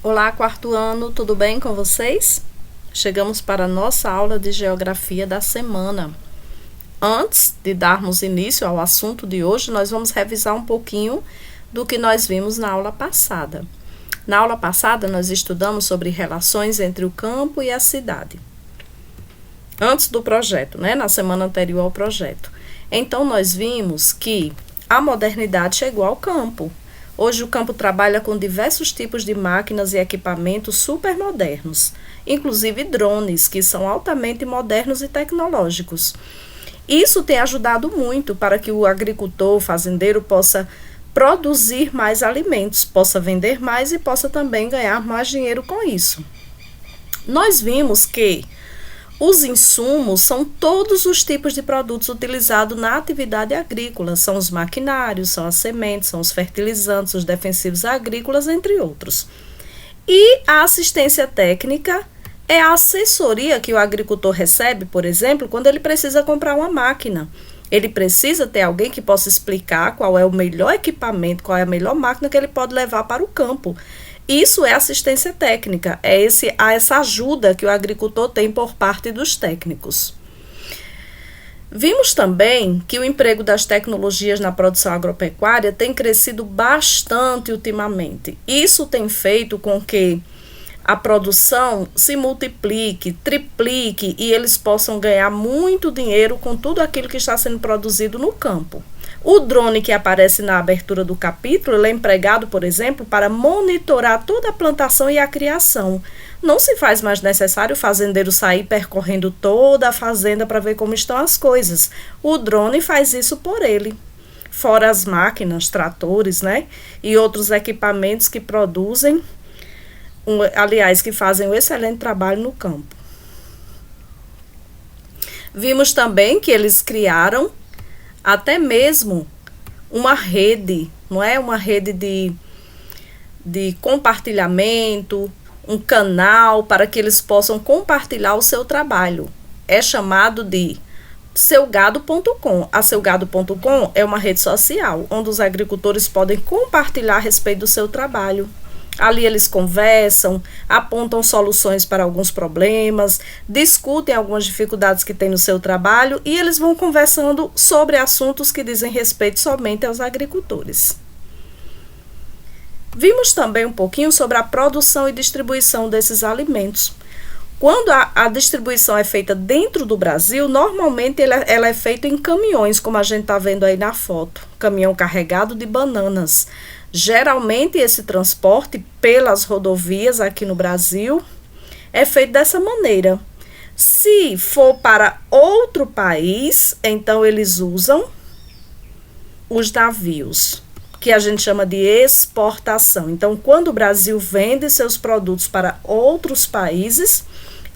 Olá, quarto ano, tudo bem com vocês? Chegamos para a nossa aula de geografia da semana. Antes de darmos início ao assunto de hoje, nós vamos revisar um pouquinho do que nós vimos na aula passada. Na aula passada, nós estudamos sobre relações entre o campo e a cidade. Antes do projeto, na semana anterior ao projeto. Então, nós vimos que a modernidade chegou ao campo. Hoje o campo trabalha com diversos tipos de máquinas e equipamentos super modernos, inclusive drones, que são altamente modernos e tecnológicos. Isso tem ajudado muito para que o agricultor, o fazendeiro, possa produzir mais alimentos, possa vender mais e possa também ganhar mais dinheiro com isso. Nós vimos que os insumos são todos os tipos de produtos utilizados na atividade agrícola. São os maquinários, são as sementes, são os fertilizantes, os defensivos agrícolas, entre outros. E a assistência técnica é a assessoria que o agricultor recebe, por exemplo, quando ele precisa comprar uma máquina. Ele precisa ter alguém que possa explicar qual é o melhor equipamento, qual é a melhor máquina que ele pode levar para o campo. Isso é assistência técnica, essa ajuda que o agricultor tem por parte dos técnicos. Vimos também que o emprego das tecnologias na produção agropecuária tem crescido bastante ultimamente. Isso tem feito com que a produção se multiplique, triplique e eles possam ganhar muito dinheiro com tudo aquilo que está sendo produzido no campo. O drone que aparece na abertura do capítulo, ele é empregado, por exemplo, para monitorar toda a plantação e a criação. Não se faz mais necessário o fazendeiro sair percorrendo toda a fazenda para ver como estão as coisas. O drone faz isso por ele. Fora as máquinas, tratores, e outros equipamentos que produzem, que fazem um excelente trabalho no campo. Vimos também que eles criaram até mesmo uma rede, uma rede de compartilhamento, um canal para que eles possam compartilhar o seu trabalho. É chamado de seugado.com. A seugado.com é uma rede social onde os agricultores podem compartilhar a respeito do seu trabalho. Ali eles conversam, apontam soluções para alguns problemas, discutem algumas dificuldades que tem no seu trabalho e eles vão conversando sobre assuntos que dizem respeito somente aos agricultores. Vimos também um pouquinho sobre a produção e distribuição desses alimentos. Quando a distribuição é feita dentro do Brasil, normalmente ela é feita em caminhões, como a gente está vendo aí na foto. Caminhão carregado de bananas. Geralmente esse transporte pelas rodovias aqui no Brasil é feito dessa maneira. Se for para outro país, então eles usam os navios, que a gente chama de exportação. Então, quando o Brasil vende seus produtos para outros países,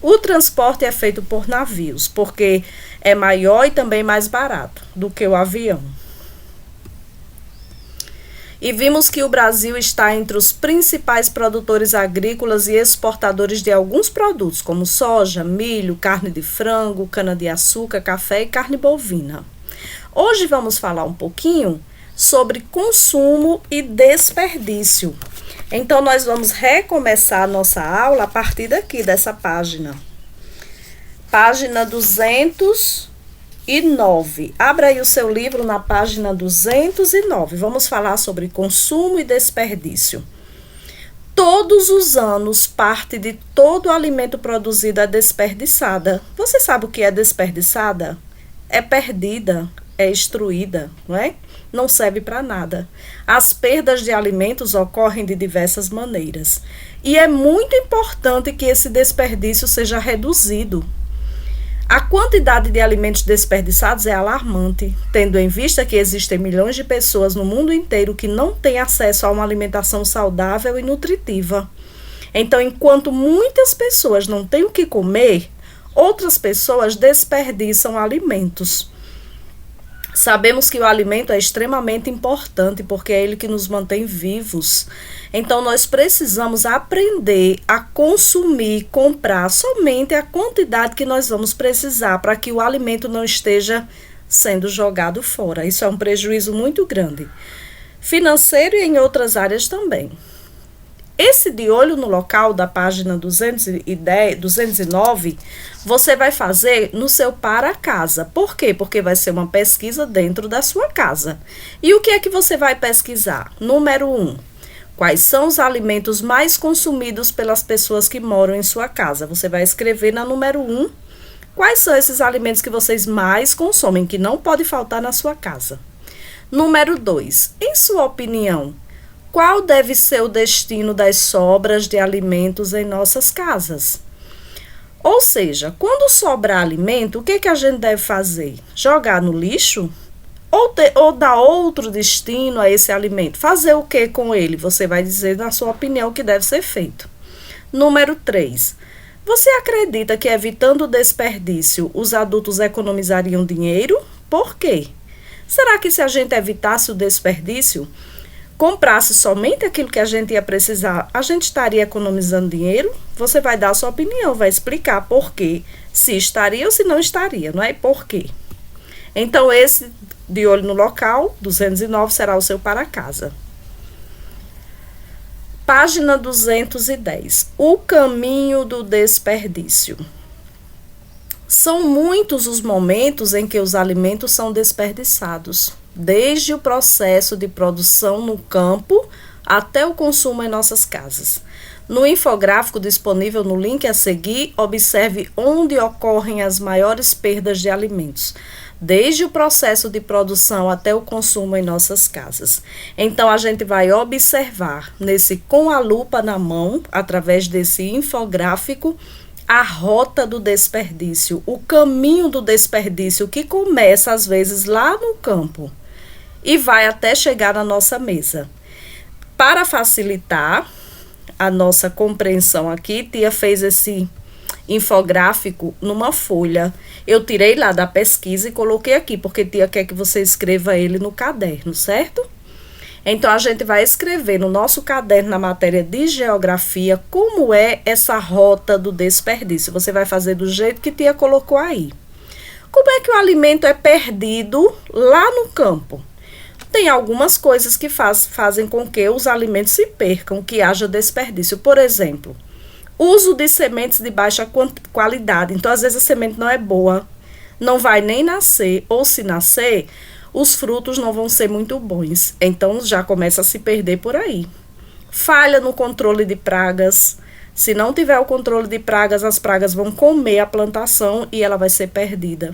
o transporte é feito por navios, porque é maior e também mais barato do que o avião. E vimos que o Brasil está entre os principais produtores agrícolas e exportadores de alguns produtos, como soja, milho, carne de frango, cana-de-açúcar, café e carne bovina. Hoje vamos falar um pouquinho sobre consumo e desperdício. Então, nós vamos recomeçar a nossa aula a partir daqui, dessa página. Página 209. Abra aí o seu livro na página 209. Vamos falar sobre consumo e desperdício. Todos os anos, parte de todo o alimento produzido é desperdiçada. Você sabe o que é desperdiçada? É perdida, é destruída, não é? Não serve para nada. As perdas de alimentos ocorrem de diversas maneiras. E é muito importante que esse desperdício seja reduzido. A quantidade de alimentos desperdiçados é alarmante, tendo em vista que existem milhões de pessoas no mundo inteiro que não têm acesso a uma alimentação saudável e nutritiva. Então, enquanto muitas pessoas não têm o que comer, outras pessoas desperdiçam alimentos. Sabemos que o alimento é extremamente importante porque é ele que nos mantém vivos. Então, nós precisamos aprender a consumir, comprar somente a quantidade que nós vamos precisar para que o alimento não esteja sendo jogado fora. Isso é um prejuízo muito grande, financeiro e em outras áreas também. Esse de olho no local da página 210, 209, você vai fazer no seu para casa. Por quê? Porque vai ser uma pesquisa dentro da sua casa. E o que é que você vai pesquisar? Número 1. Quais são os alimentos mais consumidos pelas pessoas que moram em sua casa? Você vai escrever na número 1 quais são esses alimentos que vocês mais consomem, que não pode faltar na sua casa. Número 2. Em sua opinião, qual deve ser o destino das sobras de alimentos em nossas casas? Ou seja, quando sobrar alimento, o que a gente deve fazer? Jogar no lixo? Ou dar outro destino a esse alimento? Fazer o que com ele? Você vai dizer, na sua opinião, o que deve ser feito. Número 3. Você acredita que, evitando o desperdício, os adultos economizariam dinheiro? Por quê? Será que, se a gente evitasse o desperdício, comprasse somente aquilo que a gente ia precisar, a gente estaria economizando dinheiro? Você vai dar a sua opinião, vai explicar por quê, se estaria ou se não estaria, não é? Por quê? Então, esse de olho no local, 209, será o seu para casa. Página 210. O caminho do desperdício. São muitos os momentos em que os alimentos são desperdiçados, desde o processo de produção no campo até o consumo em nossas casas. No infográfico disponível no link a seguir, observe onde ocorrem as maiores perdas de alimentos, desde o processo de produção até o consumo em nossas casas. Então, a gente vai observar com a lupa na mão, através desse infográfico, a rota do desperdício, o caminho do desperdício, que começa às vezes lá no campo e vai até chegar na nossa mesa. Para facilitar a nossa compreensão aqui, Tia fez esse infográfico numa folha. Eu tirei lá da pesquisa e coloquei aqui, porque Tia quer que você escreva ele no caderno, certo? Então, a gente vai escrever no nosso caderno, na matéria de geografia, como é essa rota do desperdício. Você vai fazer do jeito que Tia colocou aí. Como é que o alimento é perdido lá no campo? Tem algumas coisas que fazem com que os alimentos se percam, que haja desperdício. Por exemplo, uso de sementes de baixa qualidade. Então, às vezes, a semente não é boa, não vai nem nascer, ou se nascer, os frutos não vão ser muito bons. Então, já começa a se perder por aí. Falha no controle de pragas. Se não tiver o controle de pragas, as pragas vão comer a plantação e ela vai ser perdida.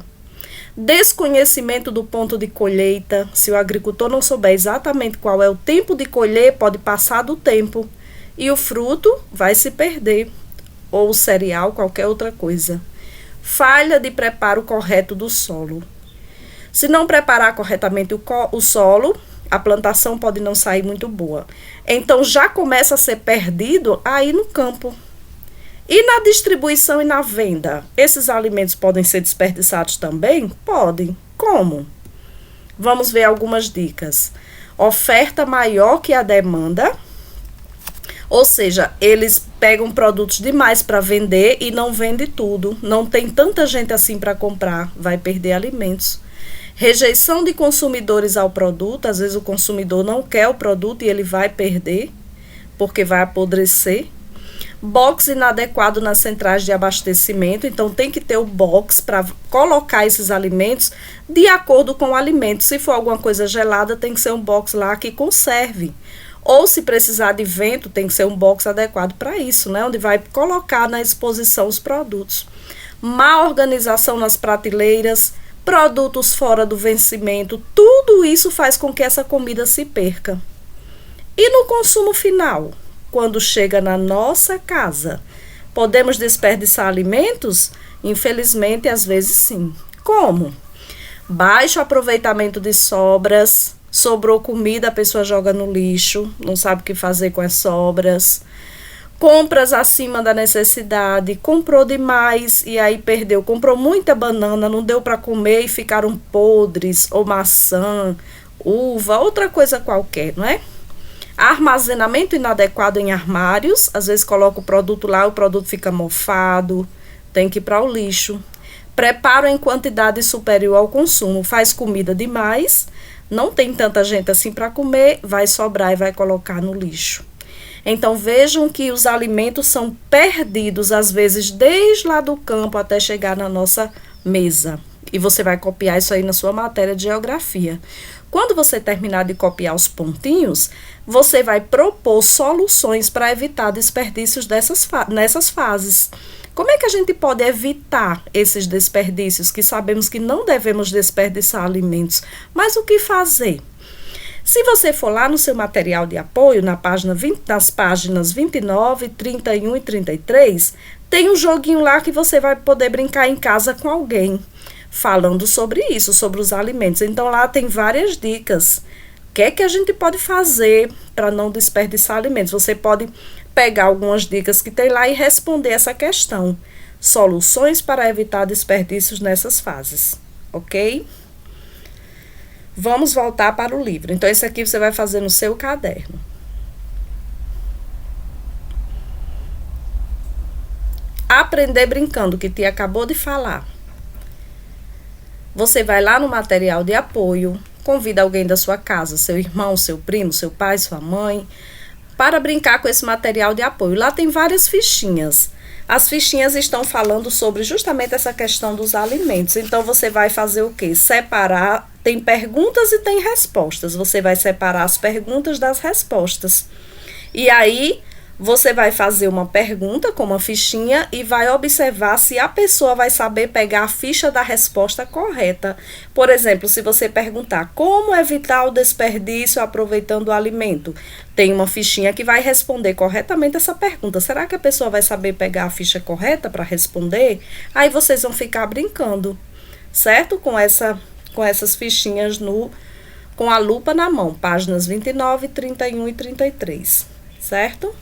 Desconhecimento do ponto de colheita. Se o agricultor não souber exatamente qual é o tempo de colher, pode passar do tempo e o fruto vai se perder, ou o cereal, qualquer outra coisa. Falha de preparo correto do solo. Se não preparar corretamente o solo, a plantação pode não sair muito boa. Então, já começa a ser perdido aí no campo. E na distribuição e na venda, esses alimentos podem ser desperdiçados também? Podem. Como? Vamos ver algumas dicas. Oferta maior que a demanda. Ou seja, eles pegam produtos demais para vender e não vende tudo. Não tem tanta gente assim para comprar, vai perder alimentos. Rejeição de consumidores ao produto. Às vezes o consumidor não quer o produto e ele vai perder, porque vai apodrecer. Box inadequado nas centrais de abastecimento. Então, tem que ter o box para colocar esses alimentos de acordo com o alimento. Se for alguma coisa gelada, tem que ser um box lá que conserve. Ou se precisar de vento, tem que ser um box adequado para isso, né? Onde vai colocar na exposição os produtos. Má organização nas prateleiras, produtos fora do vencimento, tudo isso faz com que essa comida se perca. E no consumo final, quando chega na nossa casa, podemos desperdiçar alimentos? Infelizmente, às vezes sim. Como? Baixo aproveitamento de sobras. Sobrou comida, a pessoa joga no lixo, não sabe o que fazer com as sobras. Compras acima da necessidade, comprou demais e aí perdeu. Comprou muita banana, não deu para comer e ficaram podres, ou maçã, uva, outra coisa qualquer, não é? Armazenamento inadequado em armários, às vezes coloca o produto lá, o produto fica mofado, tem que ir para o lixo. Preparo em quantidade superior ao consumo, faz comida demais, não tem tanta gente assim para comer, vai sobrar e vai colocar no lixo. Então vejam que os alimentos são perdidos, às vezes, desde lá do campo até chegar na nossa mesa. E você vai copiar isso aí na sua matéria de geografia. Quando você terminar de copiar os pontinhos, você vai propor soluções para evitar desperdícios nessas fases. Como é que a gente pode evitar esses desperdícios, que sabemos que não devemos desperdiçar alimentos? Mas o que fazer? Se você for lá no seu material de apoio, nas páginas 29, 31 e 33, tem um joguinho lá que você vai poder brincar em casa com alguém, falando sobre isso, sobre os alimentos. Então, lá tem várias dicas. O que é que a gente pode fazer para não desperdiçar alimentos? Você pode pegar algumas dicas que tem lá e responder essa questão. Soluções para evitar desperdícios nessas fases, ok? Vamos voltar para o livro. Então, esse aqui você vai fazer no seu caderno. Aprender brincando, que Tia acabou de falar. Você vai lá no material de apoio, convida alguém da sua casa, seu irmão, seu primo, seu pai, sua mãe, para brincar com esse material de apoio. Lá tem várias fichinhas. As fichinhas estão falando sobre justamente essa questão dos alimentos. Então, você vai fazer o quê? Separar, tem perguntas e tem respostas. Você vai separar as perguntas das respostas. E aí, você vai fazer uma pergunta com uma fichinha e vai observar se a pessoa vai saber pegar a ficha da resposta correta. Por exemplo, se você perguntar como evitar o desperdício aproveitando o alimento, tem uma fichinha que vai responder corretamente essa pergunta. Será que a pessoa vai saber pegar a ficha correta para responder? Aí vocês vão ficar brincando, certo? Com essas fichinhas com a lupa na mão, páginas 29, 31 e 33, certo?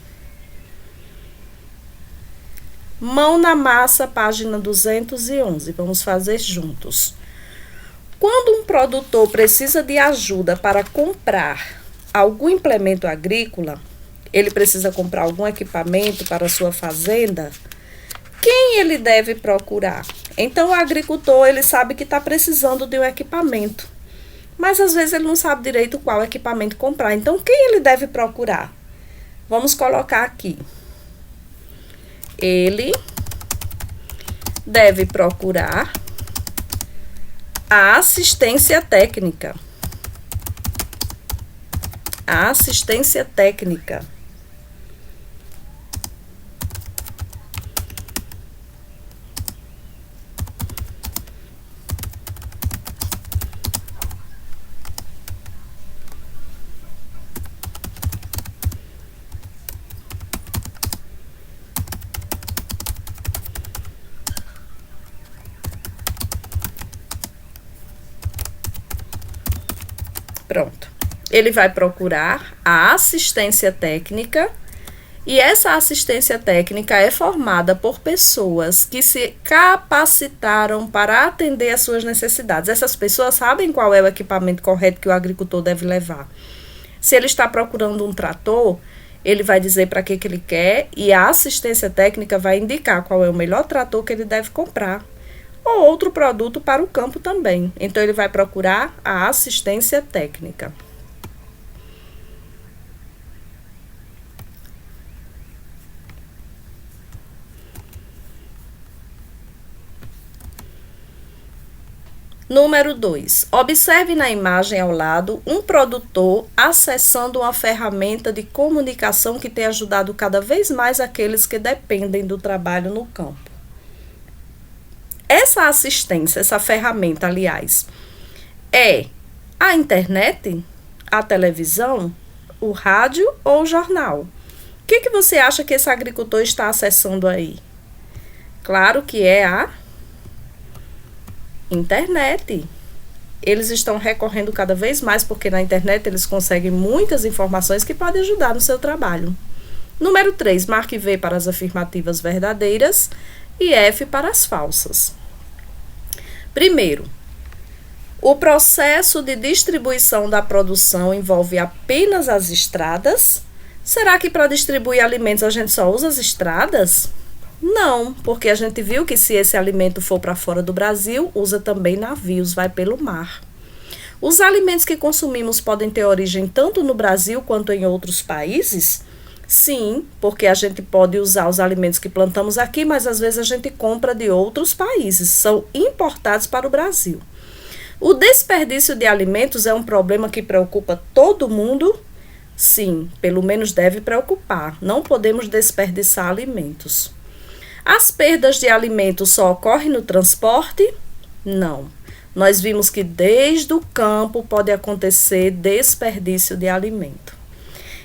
Mão na massa, página 211. Vamos fazer juntos. Quando um produtor precisa de ajuda para comprar algum implemento agrícola, ele precisa comprar algum equipamento para a sua fazenda, quem ele deve procurar? Então, o agricultor, ele sabe que está precisando de um equipamento, mas às vezes ele não sabe direito qual equipamento comprar. Então, quem ele deve procurar? Vamos colocar aqui. Ele deve procurar a assistência técnica. A assistência técnica. Pronto. Ele vai procurar a assistência técnica e essa assistência técnica é formada por pessoas que se capacitaram para atender às suas necessidades. Essas pessoas sabem qual é o equipamento correto que o agricultor deve levar. Se ele está procurando um trator, ele vai dizer para que ele quer e a assistência técnica vai indicar qual é o melhor trator que ele deve comprar. Ou outro produto para o campo também. Então, ele vai procurar a assistência técnica. Número 2. Observe na imagem ao lado um produtor acessando uma ferramenta de comunicação que tem ajudado cada vez mais aqueles que dependem do trabalho no campo. Essa assistência, essa ferramenta, aliás, é a internet, a televisão, o rádio ou o jornal? O que você acha que esse agricultor está acessando aí? Claro que é a internet. Eles estão recorrendo cada vez mais porque na internet eles conseguem muitas informações que podem ajudar no seu trabalho. Número 3, marque V para as afirmativas verdadeiras e F para as falsas. Primeiro, o processo de distribuição da produção envolve apenas as estradas? Será que para distribuir alimentos a gente só usa as estradas? Não, porque a gente viu que se esse alimento for para fora do Brasil, usa também navios, vai pelo mar. Os alimentos que consumimos podem ter origem tanto no Brasil quanto em outros países? Sim, porque a gente pode usar os alimentos que plantamos aqui, mas às vezes a gente compra de outros países, são importados para o Brasil. O desperdício de alimentos é um problema que preocupa todo mundo? Sim, pelo menos deve preocupar. Não podemos desperdiçar alimentos. As perdas de alimentos só ocorrem no transporte? Não. Nós vimos que desde o campo pode acontecer desperdício de alimento.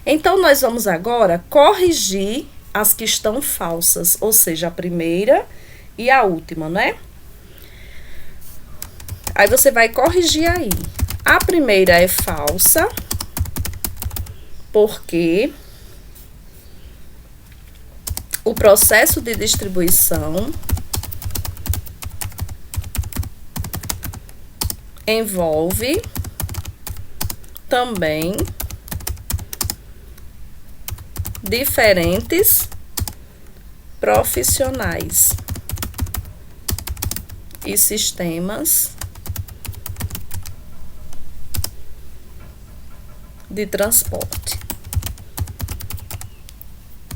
Então, nós vamos agora corrigir as que estão falsas, ou seja, a primeira e a última, né? Aí você vai corrigir aí. A primeira é falsa, porque o processo de distribuição envolve também diferentes profissionais e sistemas de transporte.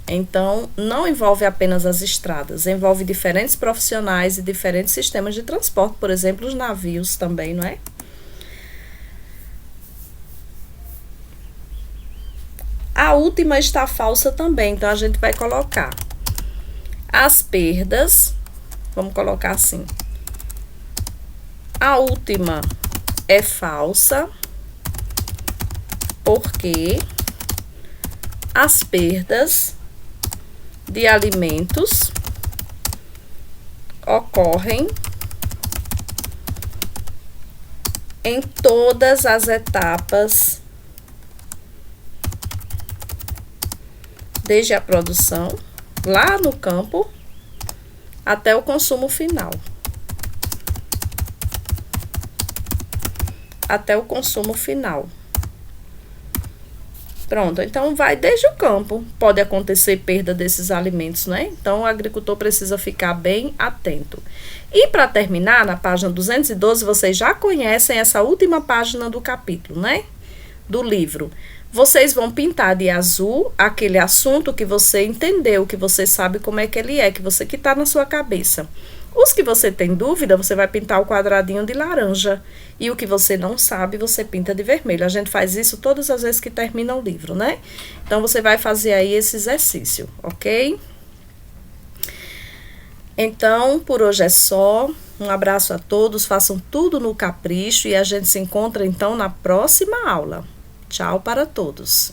Então, não envolve apenas as estradas, envolve diferentes profissionais e diferentes sistemas de transporte, por exemplo, os navios também, não é? A última está falsa também, então a gente vai colocar as perdas, vamos colocar assim. A última é falsa, porque as perdas de alimentos ocorrem em todas as etapas, desde a produção, lá no campo, até o consumo final. Até o consumo final. Pronto, então vai desde o campo. Pode acontecer perda desses alimentos, né? Então, o agricultor precisa ficar bem atento. E para terminar, na página 212, vocês já conhecem essa última página do capítulo, né? Do livro. Vocês vão pintar de azul aquele assunto que você entendeu, que você sabe como é que ele é, que está na sua cabeça. Os que você tem dúvida, você vai pintar o quadradinho de laranja. E o que você não sabe, você pinta de vermelho. A gente faz isso todas as vezes que termina o livro, né? Então, você vai fazer aí esse exercício, ok? Então, por hoje é só. Um abraço a todos, façam tudo no capricho e a gente se encontra, então, na próxima aula. Tchau para todos.